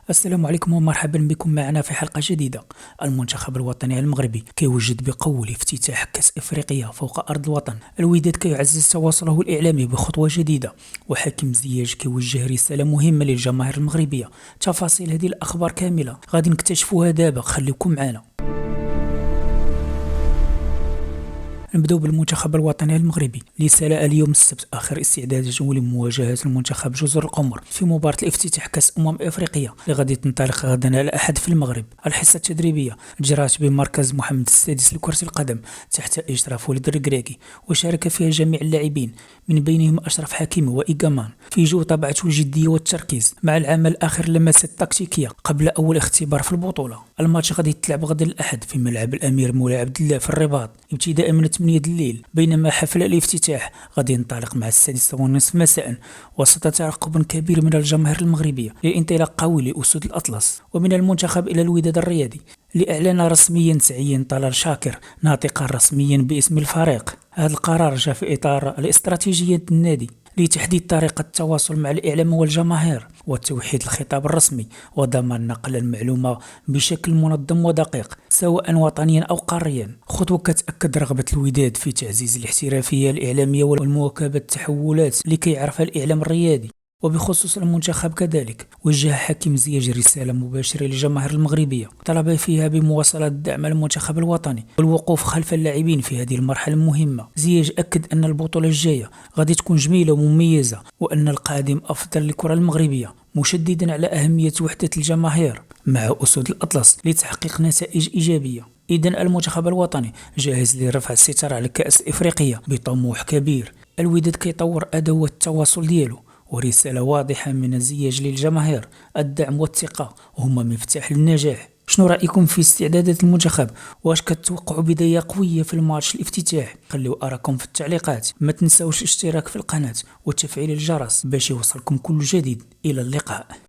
السلام عليكم ومرحبا بكم معنا في حلقة جديدة. المنتخب الوطني المغربي كيوجد بقوة لافتتاح كأس إفريقيا فوق أرض الوطن. الوداد كيعزز تواصله الإعلامي بخطوة جديدة، وحكيم زياش كيوجه رسالة مهمة للجماهير المغربية. تفاصيل هذه الأخبار كاملة غادي نكتشفوها دابا، خليكم معنا. نبداو بالمنتخب الوطني المغربي اللي سال اليوم السبت اخر استعداداته لمواجهه المنتخب جزر القمر في مباراه الافتتاح كاس افريقيا اللي غادي تنطلق غدا الاحد في المغرب. الحصه التدريبيه جرات بمركز محمد السادس لكره القدم تحت اشراف وليد الركراكي، وشارك فيها جميع اللاعبين من بينهم اشرف حكيمي وايغامان في جو طبعته الجديه والتركيز مع العمل الاخر لمسات تكتيكيه قبل اول اختبار في البطوله. الماتش غادي يتلعب غدا الاحد في ملعب الامير مولاي عبد الله في الرباط ابتداء من 8 الليل، بينما حفل الافتتاح غادي ينطلق مع 6:30 مساء وسط ترقب كبير من الجماهير المغربية لانطلاق قوي لأسود الأطلس. ومن المنتخب إلى الوداد الرياضي اللي أعلن رسميا تعيين طلال شاكر ناطقا رسميا باسم الفريق. هذا القرار جاء في إطار الاستراتيجية النادي لتحديد طريقة التواصل مع الإعلام والجماهير وتوحيد الخطاب الرسمي وضمان نقل المعلومة بشكل منظم ودقيق سواء وطنيا أو قاريا. خطوة كتأكد رغبة الوداد في تعزيز الاحترافية الإعلامية والمواكبة التحولات لكي يعرف الإعلام الرياضي. وبخصوص المنتخب كذلك وجه حكيم زياش رسالة مباشرة للجماهير المغربية طلب فيها بمواصلة دعم المنتخب الوطني والوقوف خلف اللاعبين في هذه المرحلة المهمة. زياش أكد أن البطولة الجاية غادي تكون جميلة ومميزة وأن القادم أفضل للكرة المغربية، مشددا على أهمية وحدة الجماهير مع أسود الأطلس لتحقيق نتائج إيجابية. إذن المنتخب الوطني جاهز لرفع الستار على كأس إفريقيا بطموح كبير. الوداد كيطور أدوات التواصل ديالو، ورسالة واضحة من زياش للجماهير: الدعم والثقة هما مفتاح للنجاح. شنو رأيكم في استعدادات المنتخب؟ واش كتوقعوا بداية قوية في الماتش الافتتاح؟ خليو أراكم في التعليقات. ما تنساوش الاشتراك في القناة وتفعيل الجرس باش يوصلكم كل جديد. إلى اللقاء.